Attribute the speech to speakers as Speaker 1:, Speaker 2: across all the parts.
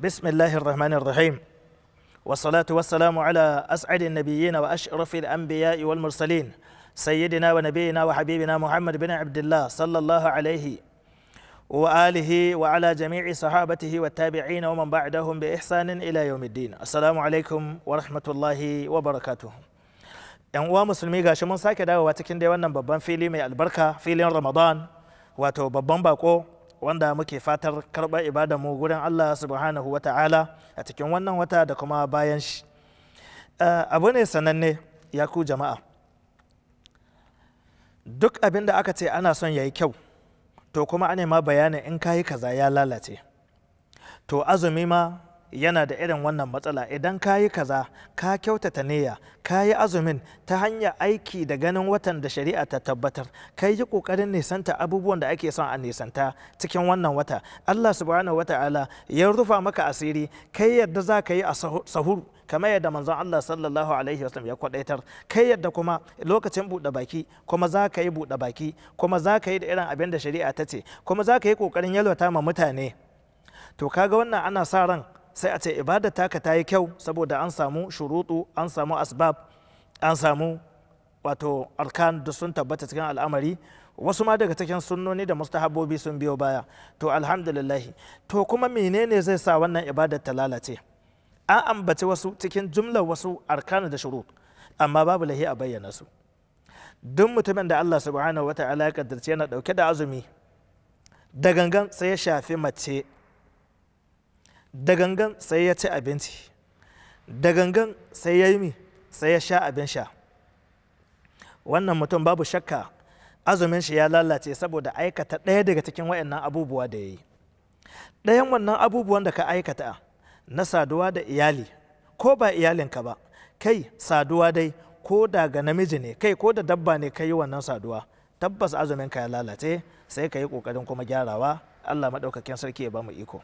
Speaker 1: بسم الله الرحمن الرحيم والصلاة والسلام على أسعد النبيين وأشرف الأنبياء والمرسلين سيدنا ونبينا وحبيبنا محمد بن عبد الله صلى الله عليه وآله وعلى جميع صحابته والتابعين ومن بعدهم بإحسان إلى يوم الدين. السلام عليكم ورحمة الله وبركاته. ‘Yan uwa musulmi gashi mun sake dawowa cikin dai wannan babban fili mai albarka, filin Ramadan, wato babban bako wanda muke fatar karɓar ibada mu gurin Allah subhanahu wa ta'ala a cikin wannan wata da kuma bayan shi. Abu ne sananne ya ku jama'a. Duk abin da aka ce ana son ya yi kyau, to kuma ana ma bayanin in kayi kaza ya lalace. To azumi ma yana da irin wannan matsala. Idan kayi kaza ka kyautata niyya, kayi azumin ta hanyar aiki da ganin watan da shari'a ta tabbatar, kai yi kokarin nisanta abubuwan da ake son a nisanta cikin wannan wata, Allah subhanahu wata'ala ya rufa maka asiri, kai yadda za ka yi a sahur kamar yadda manzon Allah sallallahu alaihi wasallam ya kwadaitar, kai yadda kuma lokacin buɗe baki kuma za ka yi buɗe baki, kuma za ka yi da irin abin da shari'a ta ce, kuma za ka yi kokarin yalwata ma mutane. To kaga wannan ana sa ran sai a ce ibadar taka ta yi kyau saboda an samu shuruɗu, an samu asbab, an samu wato arkan da sun tabbata cikin al'amari, wasu ma daga cikin sunnoni da mustahabbobi sun biyo baya. To alhamdulillahi. To kuma menene zai sa wannan ibadar ta lalace? An ambaci wasu cikin jumlar wasu arkanu da shurut, amma babu lahi a bayyana su. Duk mutumin da Allah subhanahu wa ta'ala ya kaddarce yana dauke da azumi, da gangan sai ya shafi mace, da gangan sai ya ci abinci, da gangan sai ya yi sai ya sha abin sha, wannan mutum babu shakka azumin shi ya lalace saboda aikata ɗaya daga cikin waɗannan abubuwa da ya yi. Ɗayan wannan abubuwan da ka aikata na saduwa da iyali, ko ba iyalinka ba, kai saduwa dai ko da ga namiji ne, kai ko da dabba ne ka yi wannan saduwa, tabbas azumin ka ya lalace, sai ka yi ƙoƙarin kuma gyarawa. Allah maɗaukakin sarki ya ba mu iko.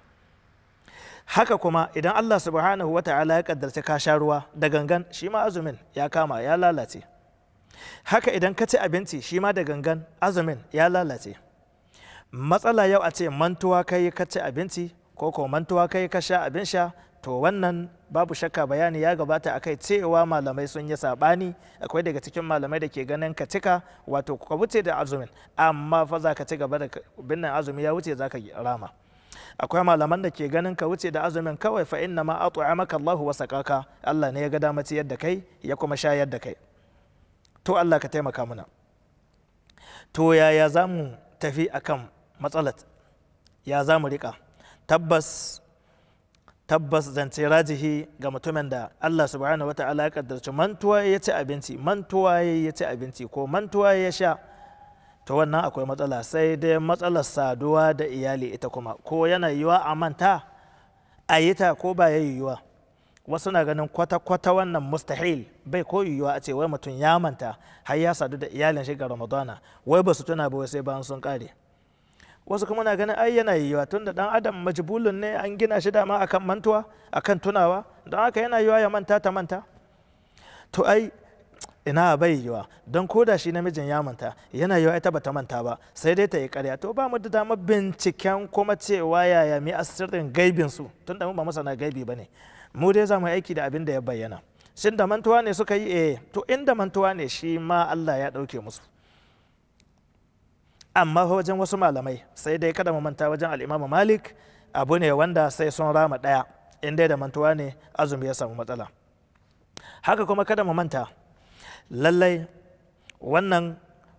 Speaker 1: Haka kuma idan Allah subhanahu wa ta'ala ya kaddarci ka sha ruwa da gangan, shi ma azumin ya kama ya lalace. Haka idan ka ci abinci, shi ma da gangan azumin ya lalace. Matsala yau a ce mantuwa kai ka ci abinci ko ko mantuwa kai ka sha abin sha, to wannan babu shakka bayani ya gabata akai cewa malamai sun yi sabani. Akwai daga cikin malamai da ke ganin ka cika, wato ka wuce da azumin, amma fa za ka ci gaba da binnan azumi ya wuce za ka rama. Akwai malaman da ke ganin ka wuce da azumin kawai, fa inna ma at'amaka Allahu wa sakaka, Allah ne ya ga dama ciyar da kai ya kuma shayar da kai. To Allah ka taimaka mana. To yaya za mu tafi akan matsalat, ya za mu rika? Tabbas zance rajihi ga mutumin da Allah subhanahu wata'ala ya kaddarci mantuwa ya ci abinci, mantuwa ya ci abinci ko mantuwa ya sha, to wannan akwai matsala. Sai dai matsalar saduwa da iyali ita kuma, ko yana yiwuwa a manta a yi ta ko ba ya yiwuwa. Wasu na ganin kwata-kwata wannan mustahil, bai ko yiwuwa a ce wai mutum ya manta har ya sadu da iyalin shi ga Ramadana, wai ba su tuna ba sai bayan sun kare. Wasu kuma na ganin ai yana yiwuwa, tun da dan adam majbulun ne, an gina shi dama akan mantuwa, akan tunawa, don haka yana yiwuwa ya manta ta manta. To ai ina bai yiwa, don koda shi namijin ya manta, yana yiwa ita bata manta ba, sai dai ta yi karya. To ba mu da damar binciken kuma cewa yaya mai asirin gaibin su, tunda mu ba masana gaibi bane. Mu dai za mu aiki da abin da ya bayyana. Shin da mantuwa ne suka yi? To inda mantuwa ne shi ma Allah ya dauke musu. Amma wajen wasu malamai, sai dai kada mu manta, wajen al-Imam Malik abu ne wanda sai sun rama daya, in dai da mantuwa ne azumi ya samu matsala. Haka kuma kada mu manta, lallai wannan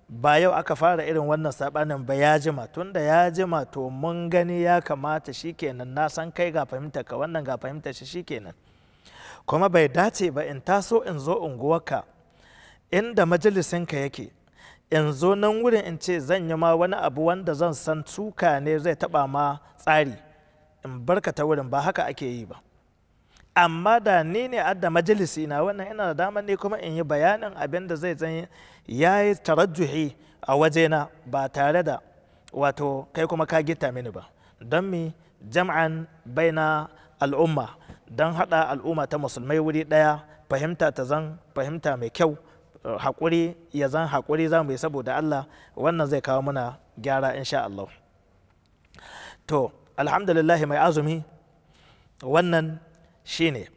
Speaker 1: ba yau aka fara irin wannan sabanin ba, ya jima. Tunda ya jima to mun gani ya kamata shikenan, na san kai ga fahimtar ka, wannan ga fahimtar shi, shikenan. Kuma bai dace ba in taso in zo unguwarka inda majalisinka yake, in zo nan wurin in ce zan yi ma wani abu wanda zan san suka ne zai taba ma tsari, in barka ta wurin. Ba haka ake yi ba. Amma da ni ne adda majalisi na, wannan ina da damar ne kuma in yi bayanin abin da zai zan ya yi tarajjuhi a wajena, ba tare da wato kai kuma ka gita mini ba. Don mi jam'an baina al'umma, don haɗa al'umma ta musulmai wuri ɗaya, fahimta ta zan fahimta mai kyau, haƙuri ya zan haƙuri za mu yi saboda Allah. Wannan zai kawo muna gyara insha Allah. To alhamdulillah mai azumi wannan shine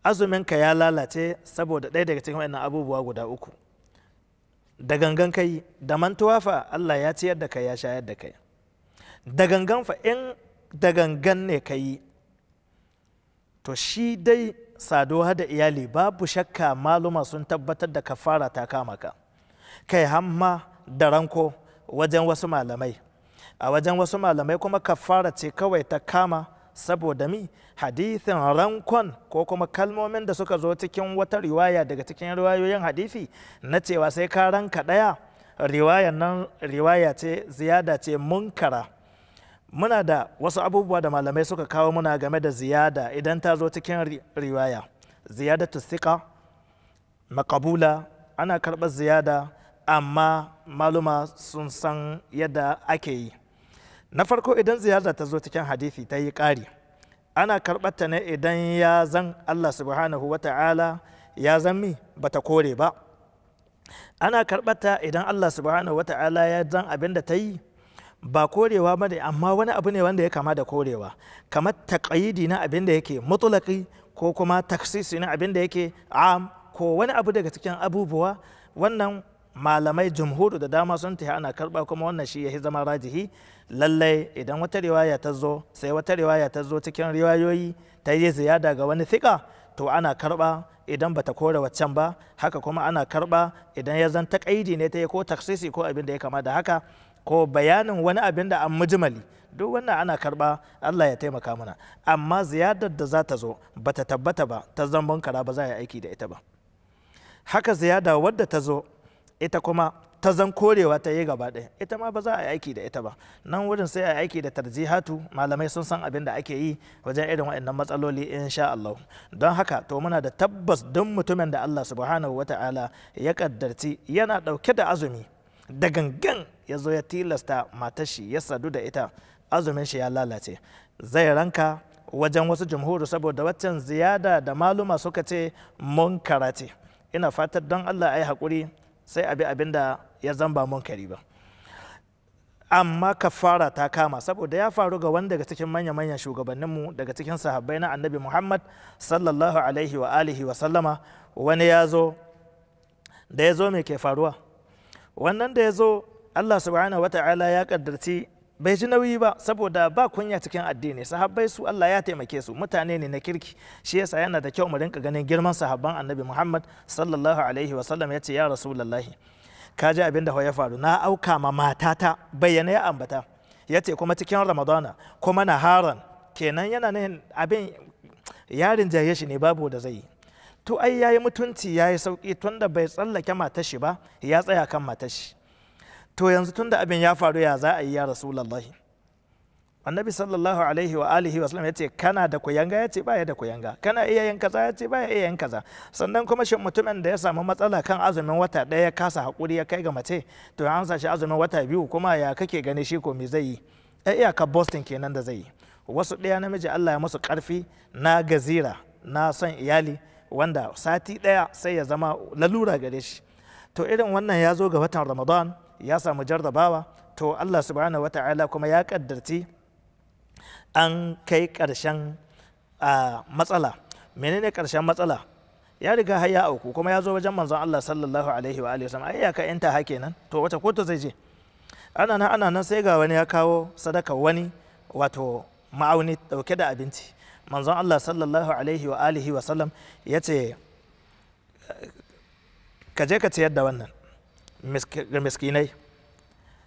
Speaker 1: azuminka ya lalace saboda ɗaya daga cikin wannan abubuwa guda uku. Da gangan kai, da mantuwa fa Allah ya ciyar da kai ya shayar da kai. Da gangan fa in da gangan ne ka yi, to shi dai saduwa da iyali babu shakka maluma sun tabbatar da kafara ta kama ka. Kai hamma da ranko wajen wasu malamai, a wajen wasu malamai kuma kafara ce kawai ta kama saboda mi hadithin rankon ko kuma kalmomin da suka zo cikin wata riwaya daga cikin riwayoyin hadisi na cewa sai ka ranka ɗaya, riwayan nan riwaya ce ziyada ce munkara. Muna da wasu abubuwa da malamai suka kawo muna game da ziyada idan ta zo cikin riwaya. Ziyadatu thiqa maqbula, ana karɓar ziyada amma maluma sun san yadda ake yi. Na farko idan ziyada ta zo cikin hadisi ta yi ƙari, ana karɓarta ne idan ya zan Allah subhanahu wa ta'ala ya zan mi bata kore ba. Ana karɓarta idan Allah subhanahu wa ta'ala ya zan abin da ta yi ba korewa ba ne, amma wani abu ne wanda ya kama da korewa, kamar taƙayidi na abin da yake mutulaki ko kuma taksisi na abin da yake am ko wani abu daga cikin abubuwa. Wannan malamai jumhuru da dama sun ta ana karɓa, kuma wannan shi ya zama rajihi. Lallai idan wata riwaya ta zo, sai wata riwaya ta zo cikin riwayoyi ta yi ziyada ga wani thika, to ana karɓa idan bata kore waccan ba. Haka kuma ana karɓa idan ya zan taƙayidi ne ta yi ko taksisi ko abin da ya kama da haka, ko bayanin wani abin da an mujmali, duk wannan ana karba. Allah ya taimaka mana. Amma ziyadar da za ta zo bata tabbata ba, ta zan munkara, ba za a yi aiki da ita ba. Haka ziyada wadda ta zo ita kuma ta zan korewa ta yi gaba ɗaya, ita ma ba za a yi aiki da ita ba. Nan wurin sai a yi aiki da tarjihatu, malamai sun san abin da ake yi wajen irin waɗannan matsaloli insha Allah. Don haka to muna da tabbas don mutumin da Allah subhanahu wa ta'ala ya kaddarci yana ɗauke da azumi, da gangan ya zo ya tilasta matar shi ya sadu da ita, azumin shi ya lalace. Zai ranka wajen wasu jumhuru saboda waccan ziyada da maluma suka ce munkara ce. Ina fatar don Allah a yi haƙuri sai abi abin da ya zamba munkari ba. Amma kafara ta kama saboda ya faru ga wanda daga cikin manya-manyan shugabanninmu daga cikin sahabbai na annabi Muhammad sallallahu alaihi wa alihi wa sallama. Wani ya zo, da ya zo mai ke faruwa? Wannan da ya zo Allah subhanahu wa ta'ala ya kaddarci bai ji nauyi ba saboda ba kunya cikin addini. Sahabbai su Allah ya taimake su, mutane ne na kirki, shi yasa yana da kyau mu rinka ganin girman sahabban annabi Muhammad sallallahu alaihi wa sallam. Ya ce ya rasulullahi, ka ji abin da ya faru, na auka ma matata, bayyana ya ambata. Ya ce kuma cikin ramadana kuma naharan, kenan yana nan abin yarin jaye shi ne babu da zai yi. To ai yayi mutunci, yayi sauki tunda bai tsallake matar shi ba, ya tsaya kan matar shi. To yanzu tunda abin ya faru ya za a yi ya rasulullahi? Annabi sallallahu alaihi wa alihi wa sallam ya ce kana da kuyanga? Ya ce baya da kuyanga. Kana iya yin kaza? Ya ce baya iya yin kaza. Sannan kuma shin mutumin da ya samu matsala kan azumin wata ɗaya ya kasa haƙuri ya kai ga mace, to an sa shi azumin wata biyu, kuma ya kake gani shi ko me zai yi? Iyaka Boston kenan da zai yi. Wasu ɗaya namiji Allah ya musu ƙarfi na gazira na son iyali, wanda sati ɗaya sai ya zama lalura gare shi. To irin wannan ya zo ga watan Ramadan, ya samu jarrabawa, to Allah subhanahu wa ta'ala kuma ya kaddarci an kai ƙarshen matsala. Menene ƙarshen matsala? Ya riga har ya auku, kuma ya zo wajen manzon Allah sallallahu alaihi wa alihi wasallam. Ai ya ka yanta kenan, to wata kotu zai je? Ana nan sai ga wani ya kawo sadaka, wani wato ma'auni dauke da abinci. Manzon Allah sallallahu alaihi wa alihi wasallam ya ce ka je ka ciyar da wannan miskinai.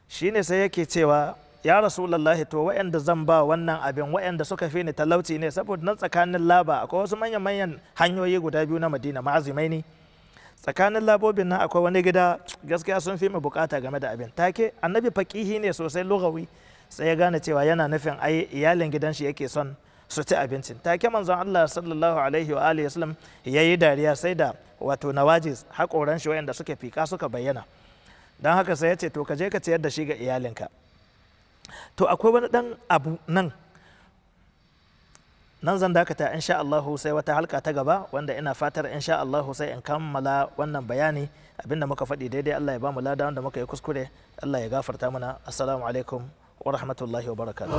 Speaker 1: Shine sai yake cewa ya rasulullahi, to wa'anda zan ba wannan abin, wa'anda suka fi ni talauci ne, saboda nan tsakanin laba akwai wasu manyan hanyoyi guda biyu na Madina, ma'azimai ne. Tsakanin labobin nan akwai wani gida, gaskiya sun fi mu bukata game da abin. Take annabi faqihi ne sosai, lugawi, sai ya gane cewa yana nufin ai iyalin gidan shi yake son su ci abincin. Take manzon Allah sallallahu alaihi wa alihi wasallam yayi dariya, sai da wato nawajis, haƙoran shi wayanda suke fika suka bayyana. Don haka sai ya ce to ka je ka ciyar da shi ga iyalinka. To akwai wani dan abu nan zan dakata insha Allah, sai wata halka ta gaba wanda ina fatar insha Allah sai in kammala wannan bayani. Abinda muka faɗi daidai Allah ya ba mu lada, wanda muka yi kuskure Allah ya gafarta mana. Assalamu alaikum wa rahmatullahi wa barakatuh.